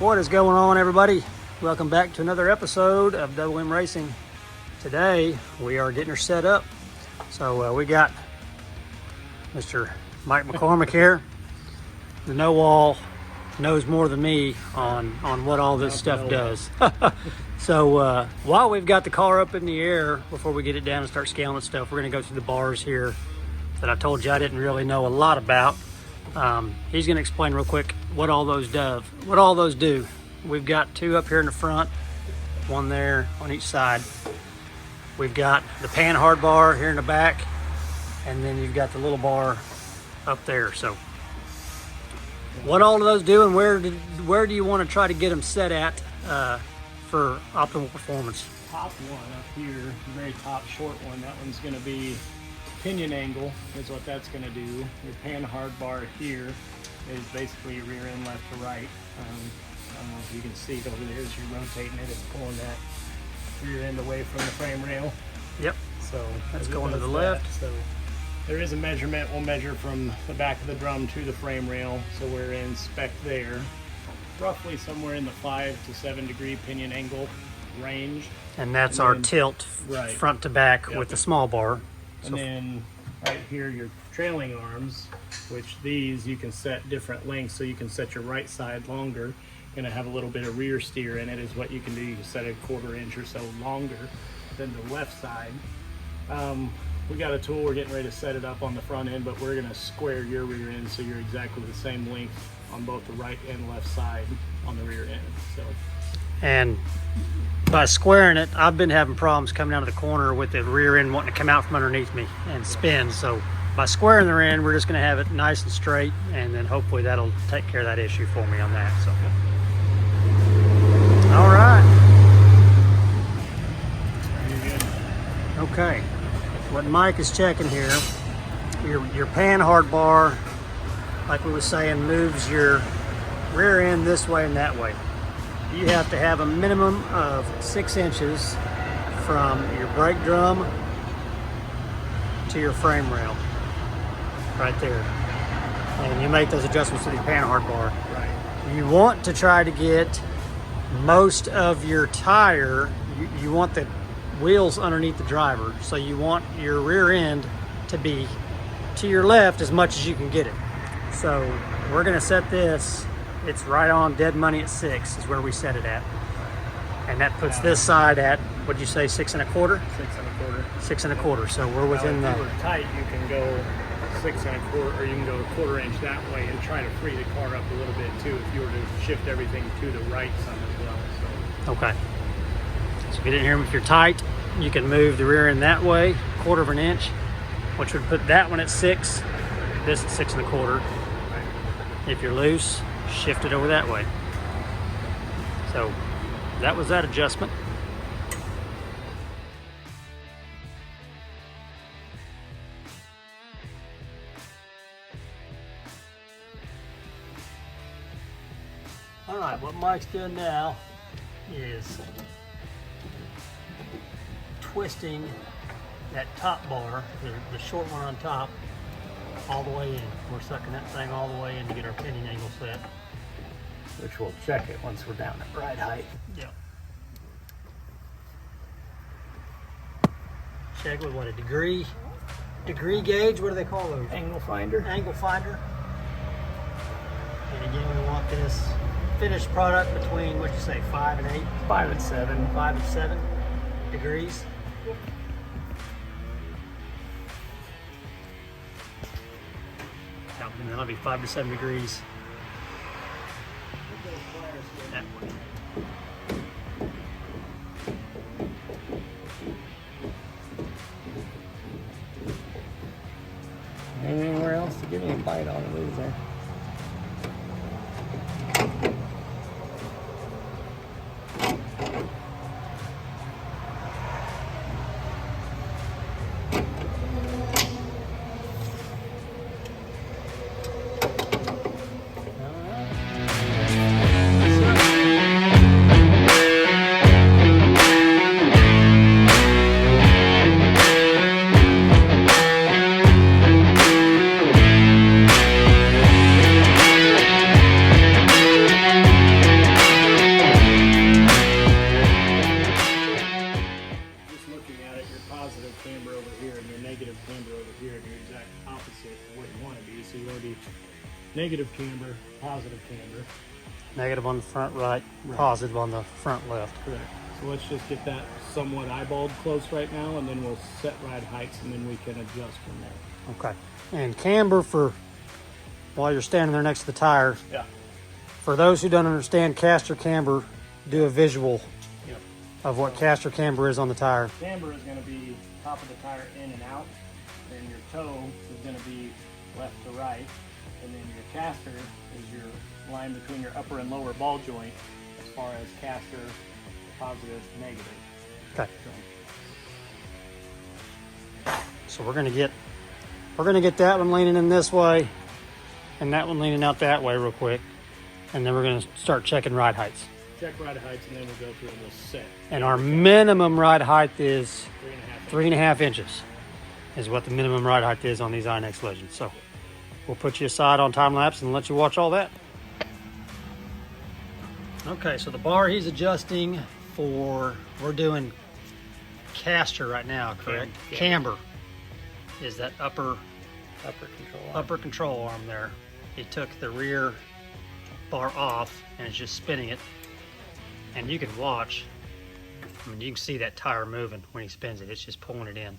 What is going on, everybody? Welcome back to another episode of Double M Racing. Today we are getting her set up. So we got Mr. Mike McCormick here. The know-all knows more than me on what all this stuff does. So while we've got the car up in the air, before we get it down and start scaling and stuff, we're going to go through the bars here that I told you I didn't really know a lot about. He's going to explain real quick what all those do. We've got two up here in the front, one there on each side. We've got the pan hard bar here in the back, and then you've got the little bar up there. So what all of those do, and where do you want to try to get them set at for optimal performance? Top one up here, the very top short one, that one's going to be pinion angle is what that's going to do. Your pan hard bar here is basically rear end left to right. I don't know if you can see it over there as you're rotating it. It's pulling that rear end away from the frame rail. Yep. So that's going to the left. So there is a measurement. We'll measure from the back of the drum to the frame rail. So we're in spec there. Roughly somewhere in the 5 to 7 degree pinion angle range. And that's our tilt front to back with the small bar. And then right here, your trailing arms, which these you can set different lengths. So you can set your right side longer. Going to have a little bit of rear steer in it is what you can do. You can set it a 1/4 inch or so longer than the left side. We got a tool, we're getting ready to set it up on the front end, but we're going to square your rear end so you're exactly the same length on both the right and left side on the rear end. So, and by squaring it, I've been having problems coming out of the corner with the rear end wanting to come out from underneath me and spin. So by squaring the rear end, we're just going to have it nice and straight, and then hopefully that'll take care of that issue for me on that. So, all right. Okay. What Mike is checking here, your pan hard bar, like we were saying, moves your rear end this way and that way. You have to have a minimum of 6 inches from your brake drum to your frame rail, right there. And you make those adjustments to the pan hard bar. right. You want to try to get most of your tire, you want the wheels underneath the driver, so you want your rear end to be to your left as much as you can get it. So we're going to set this, it's right on dead money at 6 is where we set it at, and that puts this side at, what'd you say, 6 1/4? 6 1/4. 6 1/4. So we're within now, the if you were tight, you can go 6 1/4, or you can go 1/4 inch that way and try to free the car up a little bit too if you were to shift everything to the right some as well. So. Okay. So get in here, if you're tight, you can move the rear end that way, 1/4 inch, which would put that one at 6, this at 6 1/4. If you're loose, shift it over that way. So that was that adjustment. All right, what Mike's doing now is twisting that top bar, the short one on top, all the way in. We're sucking that thing all the way in to get our pinion angle set. Which we'll check it once we're down at ride height. Yep. Check with what, a degree gauge? What do they call those? Angle finder. Angle finder. And again, we want this finished product between, what'd you say, 5 and 8? 5 and 7. 5 and 7 degrees. And that'll be 5 to 7 degrees. That way. Anywhere else to give me a bite on it, is there? negative camber, positive camber. Negative on the front right, positive on the front left. Correct. So let's just get that somewhat eyeballed close right now, and then we'll set ride heights, and then we can adjust from there. Okay. And camber for while you're standing there next to the tires. Yeah. For those who don't understand caster camber, do a visual Yep. of what caster camber is on the tire. Camber is going to be top of the tire in and out. Then your toe is going to be left to right, and then your caster is your line between your upper and lower ball joint as far as caster, positive, negative. Okay. So we're gonna get that one leaning in this way, and that one leaning out that way real quick, and then we're gonna start checking ride heights. Check ride heights, and then we'll go through and we'll set. And our minimum ride height is 3.5 3.5 inches, is what the minimum ride height is on these INEX Legends. So we'll put you aside on time lapse and let you watch all that. Okay, so the bar he's adjusting for, we're doing caster right now, correct? Camber is that upper control arm there. He took the rear bar off and is just spinning it. And you can watch, I mean, you can see that tire moving when he spins it. It's just pulling it in.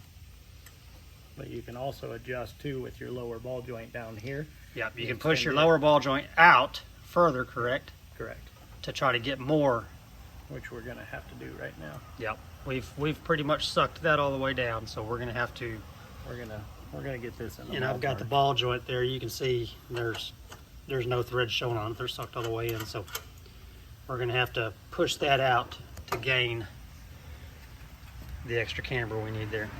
But you can also adjust too with your lower ball joint down here. Yep, you can push your lower ball joint out further, correct? Correct. To try to get more. Which we're gonna have to do right now. Yep, we've pretty much sucked that all the way down, so we're gonna have to. We're gonna get this in. And I've got the ball joint there. You can see there's no thread showing on it. They're sucked all the way in, so we're gonna have to push that out to gain the extra camber we need there.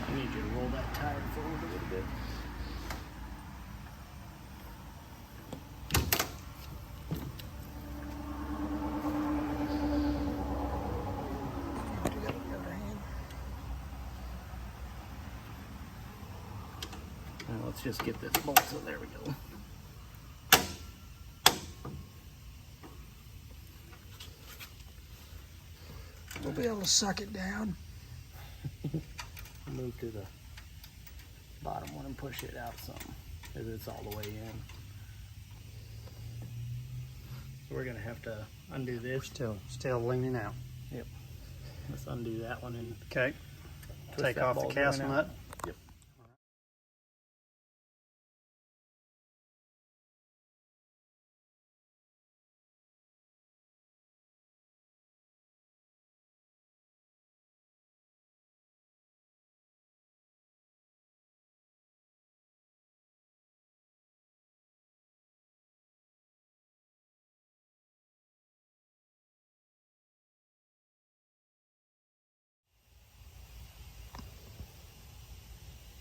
I need you to roll that tire forward a little bit. Now let's just get this bolt, so there we go. We'll be able to suck it down. Move to the bottom one and push it out some, because it's all the way in. So we're gonna have to undo this. Still leaning out. Yep. Let's undo that one and Okay. twist Take that off the ball cast joint out. nut. Yep.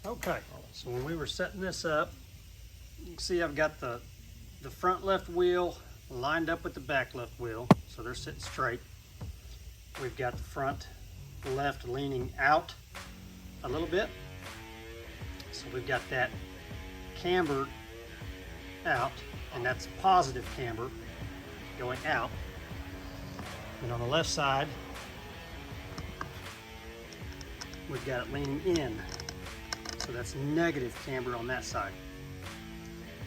Okay, so when we were setting this up, you can see I've got the front left wheel lined up with the back left wheel, so they're sitting straight. We've got the front left leaning out a little bit, so we've got that camber out, and that's positive camber going out. And on the left side, we've got it leaning in. So that's negative camber on that side.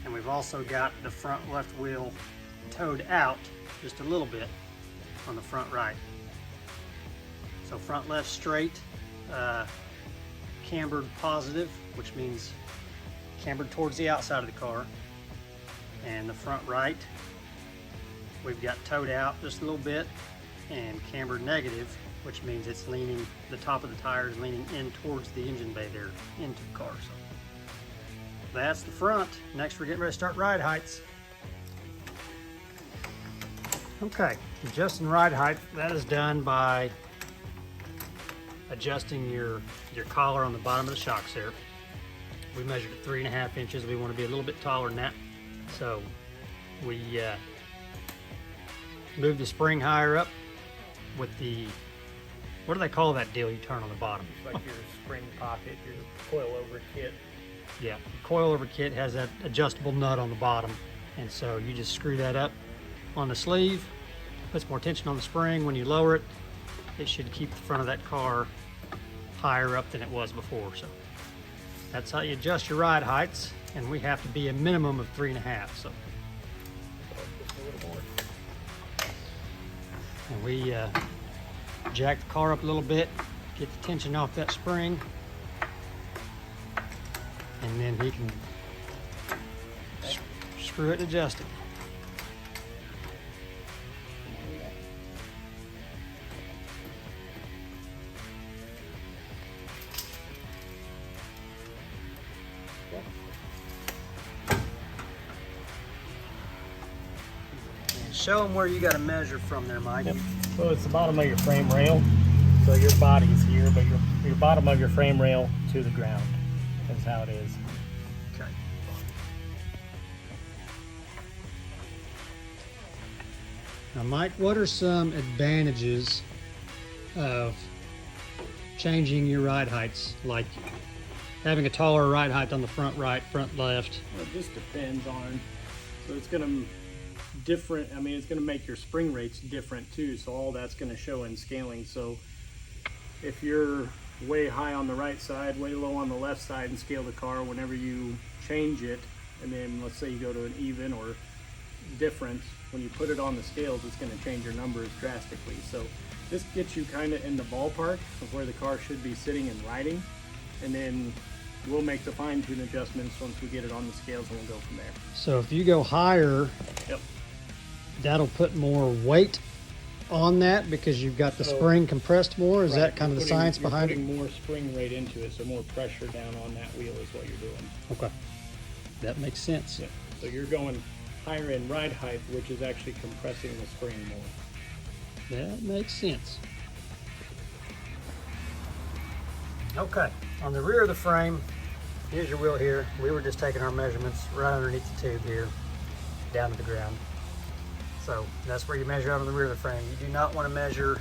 And we've also got the front left wheel towed out just a little bit on the front right. So front left straight, cambered positive, which means cambered towards the outside of the car. And the front right, we've got towed out just a little bit and cambered negative, which means it's leaning, the top of the tire is leaning in towards the engine bay there, into the car. So that's the front. Next we're getting ready to start ride heights. Okay, adjusting ride height, that is done by adjusting your collar on the bottom of the shocks there. We measured at 3.5 inches. We want to be a little bit taller than that. So we move the spring higher up with the what do they call that deal you turn on the bottom? It's like your spring pocket, your coil-over kit. Yeah, the coil-over kit has that adjustable nut on the bottom, and so you just screw that up on the sleeve, puts more tension on the spring. When you lower it, it should keep the front of that car higher up than it was before. So that's how you adjust your ride heights, and we have to be a minimum of 3.5. So, and we jack the car up a little bit, get the tension off that spring, and then he can screw it and adjust it. Show them where you got to measure from there, Mike. Yep. So it's the bottom of your frame rail. So your body's here, but your bottom of your frame rail to the ground. That's how it is. Okay. Now, Mike, what are some advantages of changing your ride heights, like having a taller ride height on the front right, front left? Well, it just depends on. So it's going to it's going to make your spring rates different too. So all that's going to show in scaling. So if you're way high on the right side, way low on the left side, and scale the car, whenever you change it, and then let's say you go to an even or different, when you put it on the scales, it's going to change your numbers drastically. So this gets you kind of in the ballpark of where the car should be sitting and riding, and then we'll make the fine-tune adjustments once we get it on the scales, and we'll go from there. So if you go higher, Yep. that'll put more weight on that because you've got the spring compressed more. Is that kind of the science behind it? You're putting more spring rate into it, so more pressure down on that wheel is what you're doing. Okay, that makes sense. Yeah. So you're going higher in ride height, which is actually compressing the spring more. That makes sense. Okay, on the rear of the frame, here's your wheel here. We were just taking our measurements right underneath the tube here, down to the ground. So that's where you measure out on the rear of the frame. You do not want to measure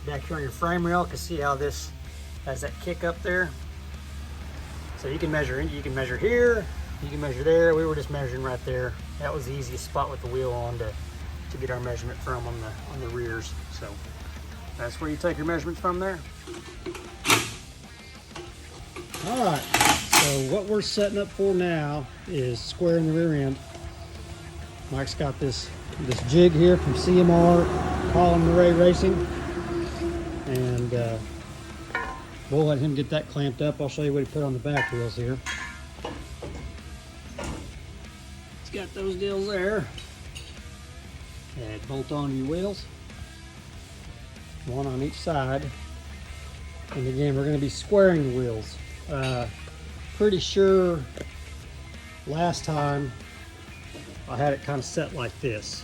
back here on your frame rail, because see how this has that kick up there? So you can measure here, you can measure there. We were just measuring right there. That was the easiest spot with the wheel on to get our measurement from on the rears. So that's where you take your measurements from there. All right, so what we're setting up for now is squaring the rear end. Mike's got this jig here from CMR, Colin Ray Racing, and we'll let him get that clamped up. I'll show you what he put on the back wheels here. It's got those deals there. And bolt on your wheels, one on each side. And again, we're going to be squaring the wheels. Pretty sure last time I had it kind of set like this,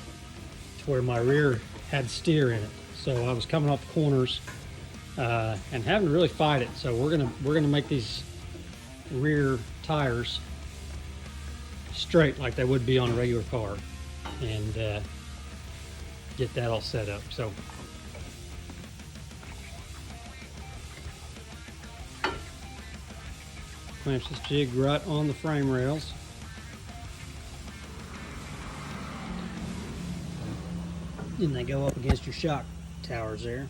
to where my rear had steer in it. So I was coming off the corners and having to really fight it. So we're gonna make these rear tires straight like they would be on a regular car, and get that all set up. So clamps this jig right on the frame rails. And they go up against your shock towers there.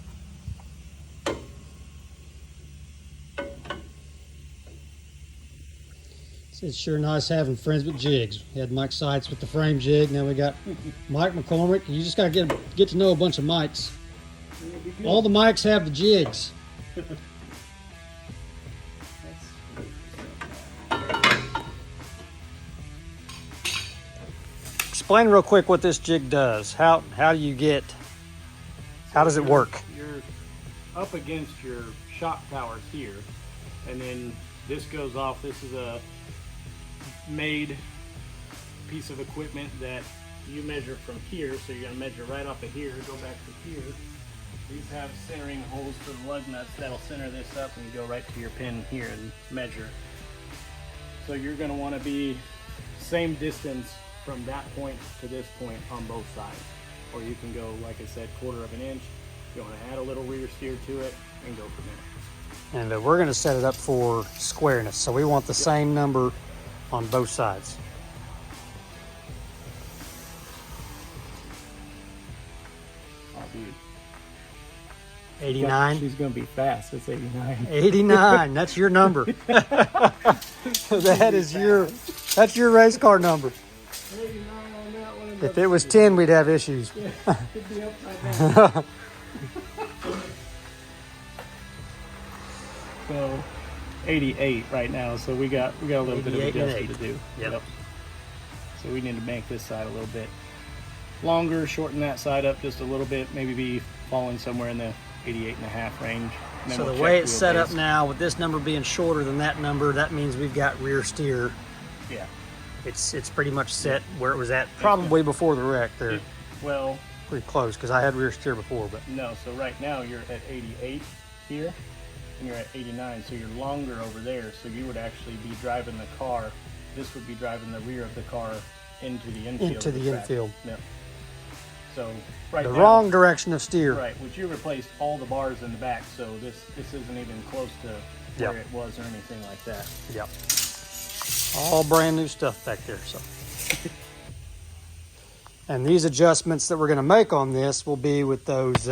It's sure nice having friends with jigs. We had Mike Seitz with the frame jig. Now we got Mike McCormick. You just got to get to know a bunch of Mikes. All the Mikes have the jigs. Explain real quick what this jig does. How does it work? You're up against your shock towers here, and then this goes off. This is a made piece of equipment that you measure from here. So you're gonna measure right off of here, go back to here. These have centering holes for the lug nuts that'll center this up, and you go right to your pin here and measure. So you're gonna want to be same distance from that point to this point on both sides. Or you can go, like I said, 1/4 of an inch. You want to add a little rear steer to it. and go from there. And we're going to set it up for squareness. So we want the same number on both sides. Oh, dude. 89. She's going to be fast. It's 89. 89. That's your number. That's your race car number. 89 on that one. If it was 10, we'd have issues. Yeah, it'd be upside down. So 88 right now, so we got a little bit of 88 and adjusting to do. Yep. So we need to make this side a little bit longer, shorten that side up just a little bit, maybe be falling somewhere in the 88.5 range. And then So we'll the way check it's set up wheelbase. now, with this number being shorter than that number, that means we've got rear steer. Yeah. It's pretty much set where it was at probably before the wreck there. Well, Pretty close, because I had rear steer before, but no, so right now you're at 88 here, and you're at 89, so you're longer over there, so you would actually be driving the car. This would be driving the rear of the car into the infield. into of the track. infield. Yep. So right The now, wrong direction of steer. right, which you replaced all the bars in the back, so this isn't even close to where Yep. it was or anything like that. Yep. All brand new stuff back there. So, and these adjustments that we're going to make on this will be with those.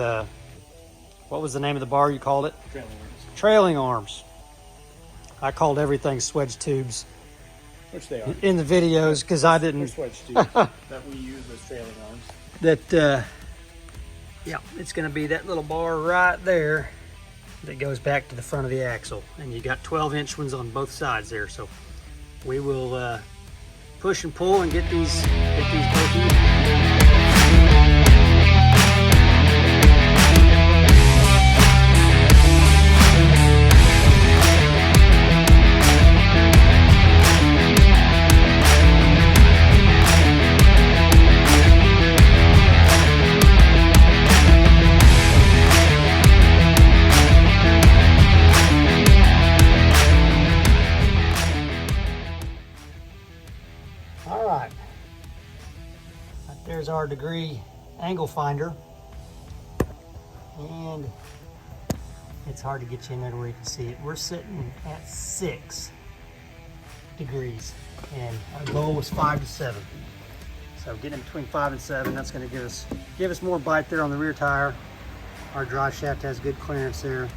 What was the name of the bar you called it? Trailing arms, Trailing arms. I called everything swedge tubes which they are. in the videos because I They're didn't. swedge tubes that we use as trailing arms. That. Yeah, it's going to be that little bar right there that goes back to the front of the axle, and you got 12-inch ones on both sides there. So we will push and pull and get these both even. All right. There's our degree angle finder. And it's hard to get you in there where you can see it. We're sitting at 6 degrees and our goal was 5 to 7. So getting in between 5 and 7, that's going to give us more bite there on the rear tire. Our drive shaft has good clearance there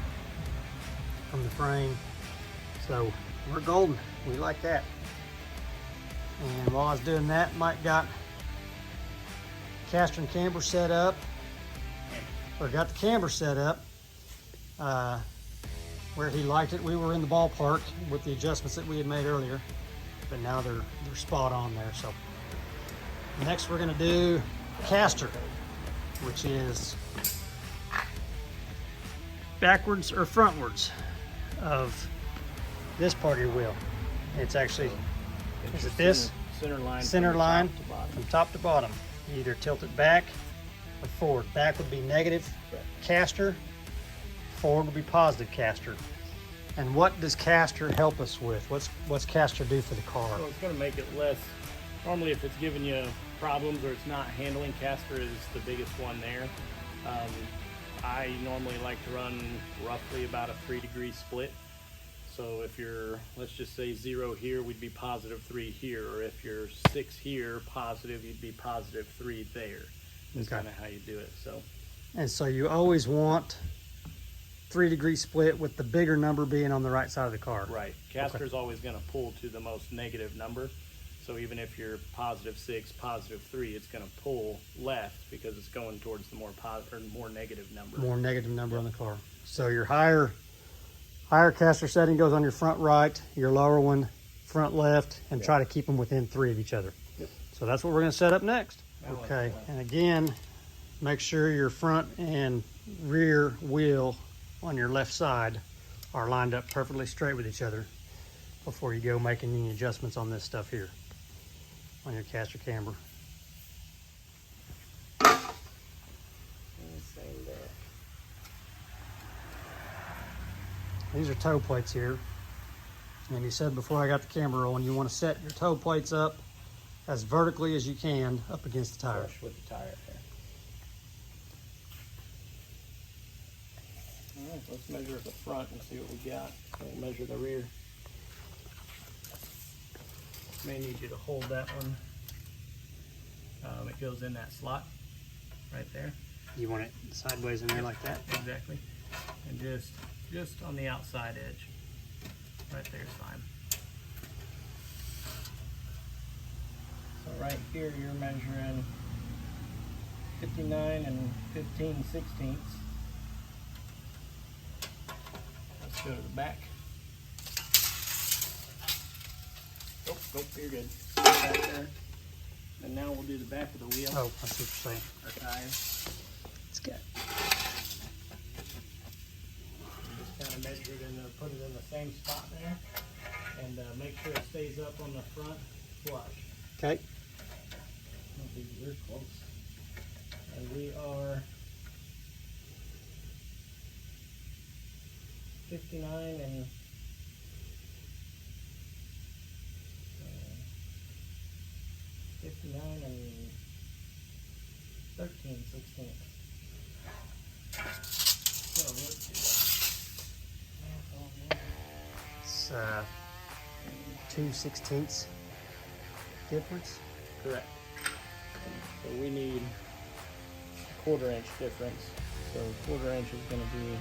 from the frame. So we're golden. We like that. And while I was doing that, Mike got caster and camber set up, or got the camber set up where he liked it. We were in the ballpark with the adjustments that we had made earlier, but now they're spot on there. So next we're going to do caster, which is backwards or frontwards of this part of your wheel. It's actually, is it this? Center line. Center from line top to bottom. from top to bottom. You either tilt it back or forward. Back would be negative caster, forward would be positive caster. And what does caster help us with? What's caster do for the car? So it's going to make it less. Normally, if it's giving you problems or it's not handling, caster is the biggest one there. I normally like to run roughly about a 3-degree split. So if you're, let's just say 0 here, we'd be positive 3 here. Or if you're 6 here, positive, you'd be positive 3 there. That's Okay. kind of how you do it. So And so you always want 3-degree split with the bigger number being on the right side of the car. right, caster's always going to pull to the most negative number. So even if you're positive 6, positive 3, it's going to pull left because it's going towards the more positive or more negative number. More negative number on the car. So your higher caster setting goes on your front right, your lower one front left, and try to keep them within 3 of each other. Yep. So that's what we're going to set up next. I like Okay, that. and again, make sure your front and rear wheel on your left side are lined up perfectly straight with each other before you go making any adjustments on this stuff here on your caster camber. These are toe plates here. And you said before I got the camera rolling, you want to set your toe plates up as vertically as you can up against the tire. Flush with the tire there. Alright, let's measure the front and see what we got. We'll measure the rear. May need you to hold that one. It goes in that slot right there. You want it sideways in there like that? Exactly. And just on the outside edge. Right there is fine. So right here you're measuring 59 and 15/16. Let's go to the back. Nope, you're good. Back there. And now we'll do the back of the wheel. Oh, I see what you're saying. Our tires. It's good. Just kind of measure it and put it in the same spot there. And make sure it stays up on the front flush. Okay. We're close. And we are 59 and 13/16. So let's do that. It's 2/16 difference. Correct. So we need a 1/4 inch difference. So 1/4 inch is going to be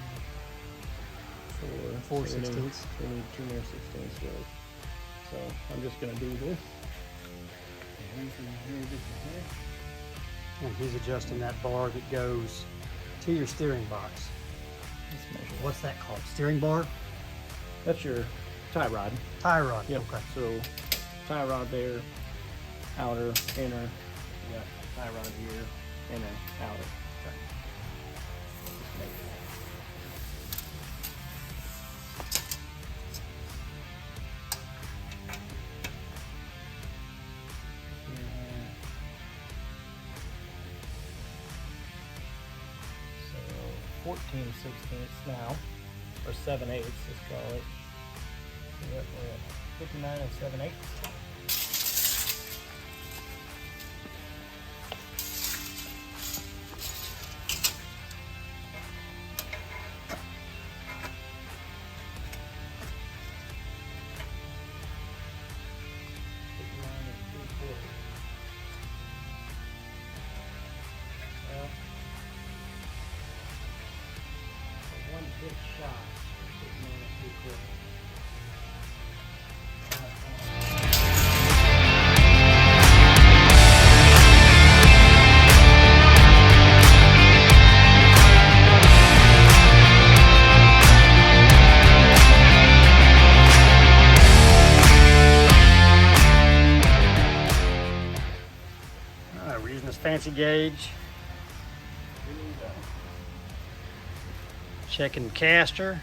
4 so we need- 16ths. We need 2 more 16ths really. So I'm just going to do this. And he's adjusting that bar that goes to your steering box. Let's measure. What's that called? Steering bar? That's your tie rod. Tie rod. Yep. Okay. So tie rod there, outer, inner. You got tie rod here, inner, outer. Okay. Just make it. So 14/16 now, or 7/8, let's call it. So we're at 59 and 7/8. Well, one big shot. 59 and 3/4. All right, we're using this fancy gauge. Checking caster.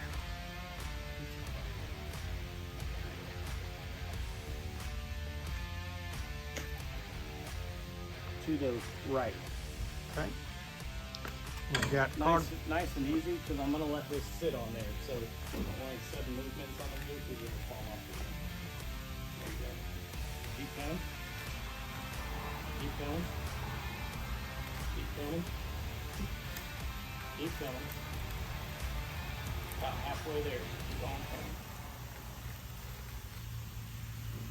To the right. Okay. We've got Nice and easy, because I'm going to let this sit on there. So only 7 movements on the loop is going to fall off. There you go. Keep going. Keep going. Keep going. Keep going. About halfway there. Keep on going.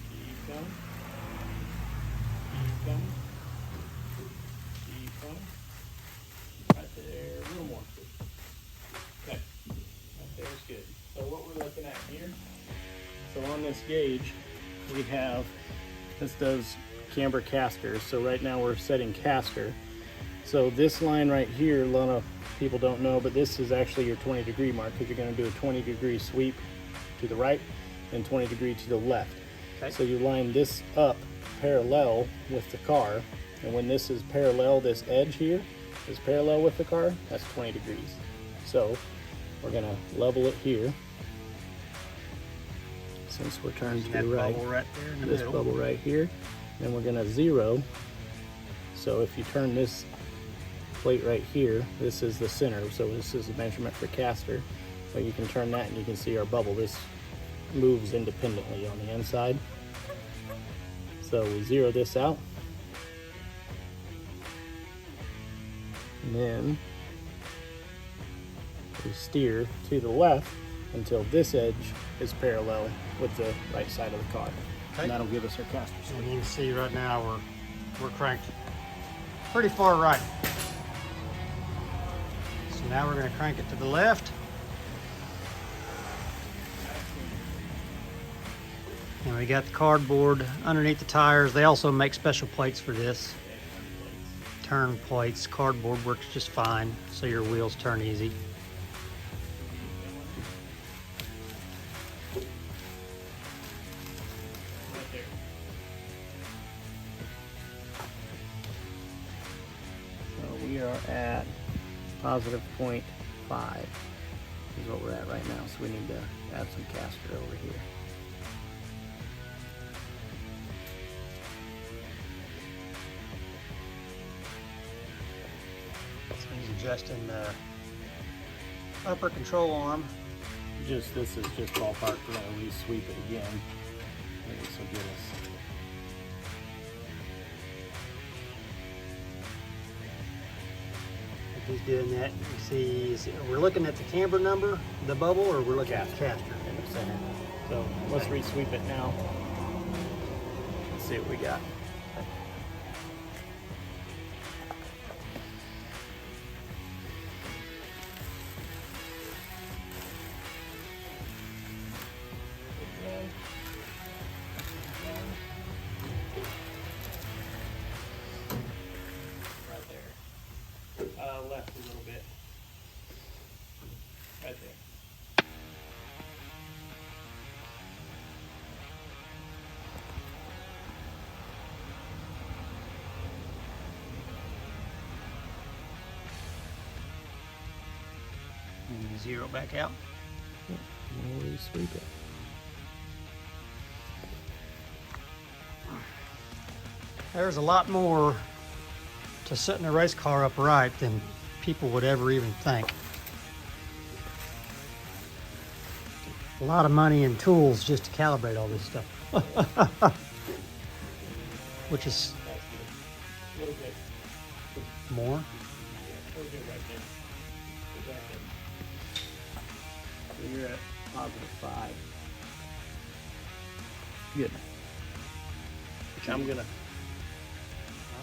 Keep going. Keep going. Keep going. Right there. A little more. Okay. Right there is good. So what we're looking at here, so on this gauge, we have, this does camber caster. So right now we're setting caster. So this line right here, a lot of people don't know, but this is actually your 20-degree mark, because you're going to do a 20-degree sweep to the right and 20-degree to the left. Okay. So you line this up parallel with the car, and when this is parallel, this edge here is parallel with the car, that's 20 degrees. So we're going to level it here, since we're turned to that the right. bubble right there in the This middle. bubble right here. Then we're going to 0. So if you turn this plate right here, this is the center, so this is a measurement for caster. So you can turn that and you can see our bubble. This moves independently on the inside. So we 0 this out. And then we steer to the left until this edge is parallel with the right side of the car. Okay. And that'll give us our caster And sweep. you can see right now we're cranked pretty far right. So now we're going to crank it to the left. And we got the cardboard underneath the tires. They also make special plates for this. Turn plates. Cardboard works just fine, so your wheels turn easy. So we are at positive 0.5 is what we're at right now. So we need to add some caster over here. So he's adjusting the upper control arm. This is just ballpark. We're gonna re-sweep it again. Maybe this will get us. If he's doing that, you see, we're looking at the camber number, the bubble, or we're looking at the caster in the center. So let's re-sweep it now. Let's see what we got. Left a little bit. Right there. And you zero back out. We'll re-sweep it. There's a lot more to setting a race car up right than people would ever even think. A lot of money and tools just to calibrate all this stuff. Which is A little bit. more. A little bit right there. So you're at positive 5. Good. Which I'm gonna.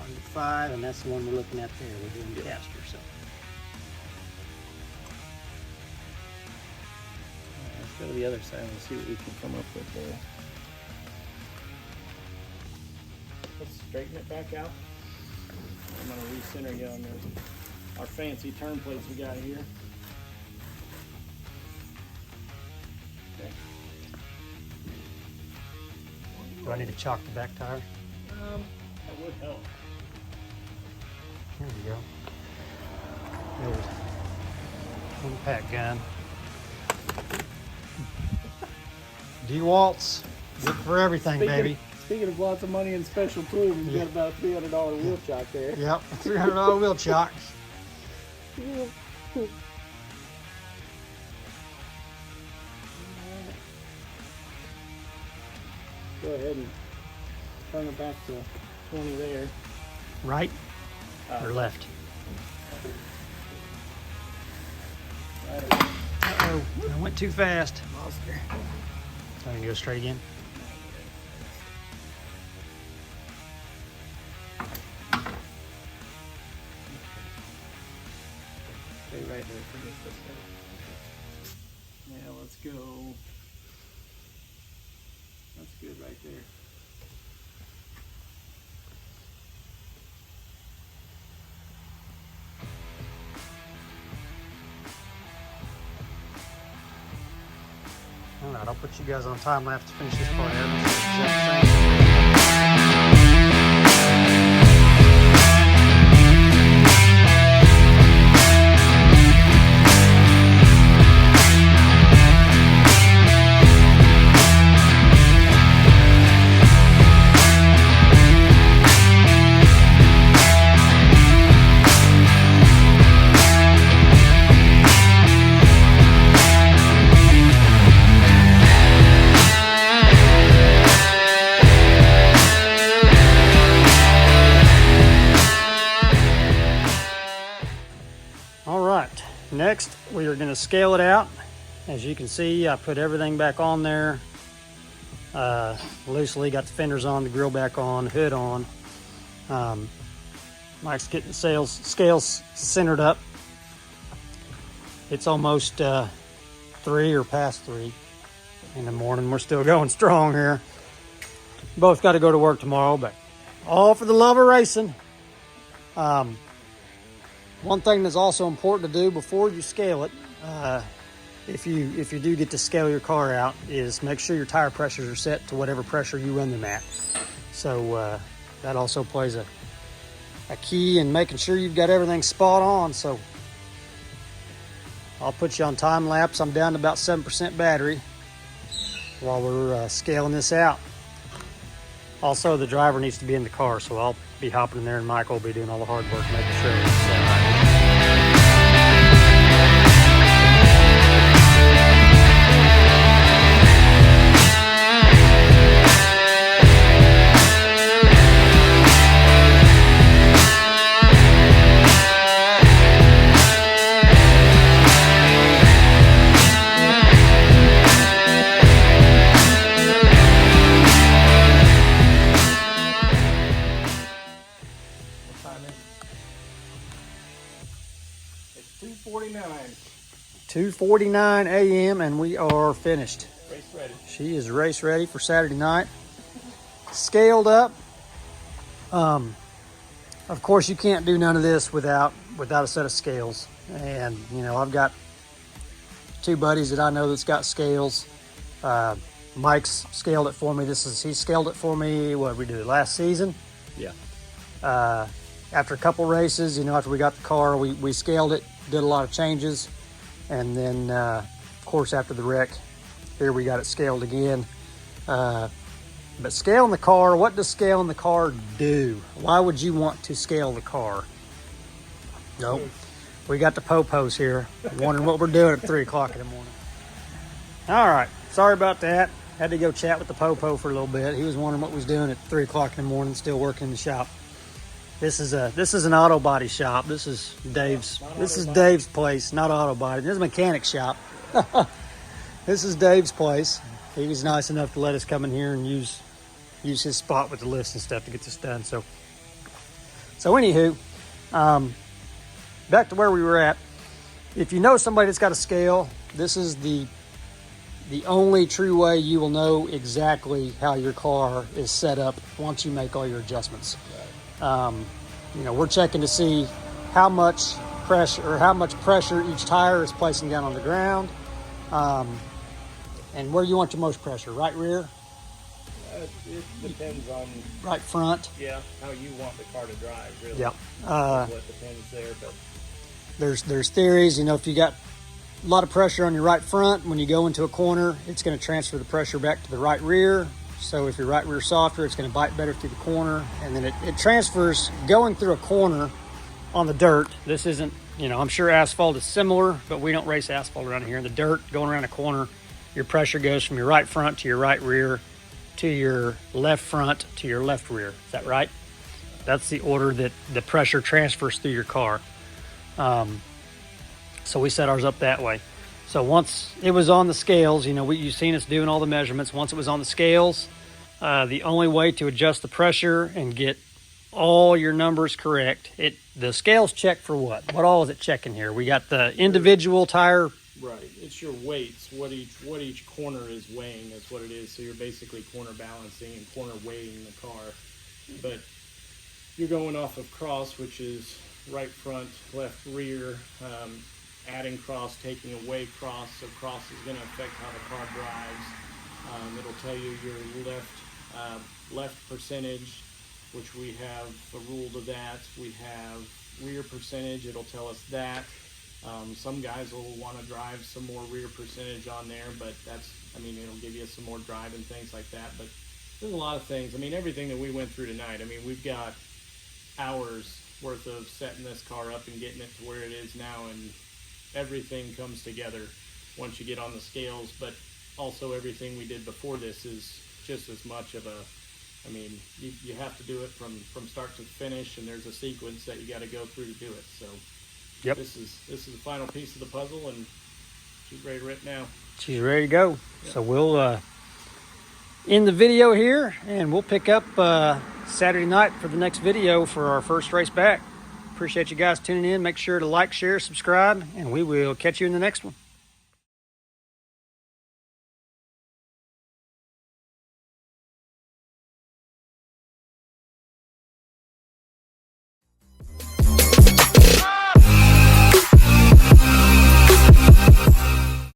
On 5, and that's the one we're looking at there. We're doing the caster, so. Let's go to the other side and see what we can come up with there. Let's straighten it back out. I'm gonna recenter you on our fancy turn plates we got here. Okay. Do I need to chalk the back tire? That would help. Here we go. The old impact gun. DeWalt's, good for everything, baby. Speaking of lots of money and special tools, we've got about a $300 wheel chock there. Yep, $300 wheel chock. Go ahead and turn it back to 20 there. Right or left? Right. Uh-oh, I went too fast. Lost her. So I can go straight again. Stay right there for just a second. Yeah, let's go. That's good right there. All right, I'll put you guys on time lapse to finish this part out. next we are going to scale it out. As you can see, I put everything back on there. Loosely got the fenders on, the grill back on, hood on. Mike's getting the scales centered up. It's almost 3 or past 3 in the morning. We're still going strong here. Both got to go to work tomorrow, but all for the love of racing. One thing that's also important to do before you scale it, if you do get to scale your car out, is make sure your tire pressures are set to whatever pressure you run them at. So that also plays a key in making sure you've got everything spot on. So I'll put you on time lapse. I'm down to about 7% battery while we're scaling this out. Also, the driver needs to be in the car, so I'll be hopping in there and Michael will be doing all the hard work making sure it's set right. It's 2:49. 2:49 a.m. and we are finished. Race ready. She is race ready for Saturday night. Scaled up. Of course, you can't do none of this without a set of scales. And you know, I've got 2 buddies that I know that's got scales. Mike's scaled it for me. He scaled it for me. What we do last season? Yeah. After a couple races, you know, after we got the car, we scaled it, did a lot of changes, and then of course after the wreck, here we got it scaled again. But scaling the car, what does scaling the car do? Why would you want to scale the car? Nope. We got the popos here, wondering what we're doing at 3 o'clock in the morning. All right, sorry about that. Had to go chat with the popo for a little bit. He was wondering what we was doing at 3 o'clock in the morning, still working in the shop. This is an auto body shop. This is Dave's. This is Dave's place, not auto body. This is a mechanic shop. This is Dave's place. He was nice enough to let us come in here and use his spot with the lifts and stuff to get this done. So anywho, back to where we were at. If you know somebody that's got a scale, this is the only true way you will know exactly how your car is set up once you make all your adjustments. You know, we're checking to see how much pressure each tire is placing down on the ground, and where you want your most pressure. Right rear? It depends on right front? Yeah, how you want the car to drive, really. Yeah. What depends there, but there's theories. You know, if you got a lot of pressure on your right front, when you go into a corner, it's going to transfer the pressure back to the right rear. So if your right rear softer, it's going to bite better through the corner, and then it transfers going through a corner on the dirt. This isn't, you know, I'm sure asphalt is similar, but we don't race asphalt around here. In the dirt, going around a corner, your pressure goes from your right front to your right rear to your left front to your left rear. Is that right? That's the order that the pressure transfers through your car. So we set ours up that way. So once it was on the scales, you know, you've seen us doing all the measurements. Once it was on the scales, the only way to adjust the pressure and get all your numbers correct, the scales check for what? What all is it checking here? We got the individual tire. Right, it's your weights. What each corner is weighing is what it is. So you're basically corner balancing and corner weighing the car. But you're going off of cross, which is right front, left rear. Adding cross, taking away cross, so cross is going to affect how the car drives. It'll tell you your left percentage, which we have a rule to that. We have rear percentage, it'll tell us that. Some guys will want to drive some more rear percentage on there, but it'll give you some more drive and things like that. But there's a lot of things. I mean, everything that we went through tonight, I mean, we've got hours worth of setting this car up and getting it to where it is now, and everything comes together once you get on the scales. But also everything we did before this is just as much of you have to do it from start to finish, and there's a sequence that you got to go through to do it. So Yep. This is the final piece of the puzzle, and she's ready to rip now. She's ready to go. Yep. So we'll end the video here, and we'll pick up Saturday night for the next video for our first race back. Appreciate you guys tuning in. Make sure to like, share, subscribe, and we will catch you in the next one.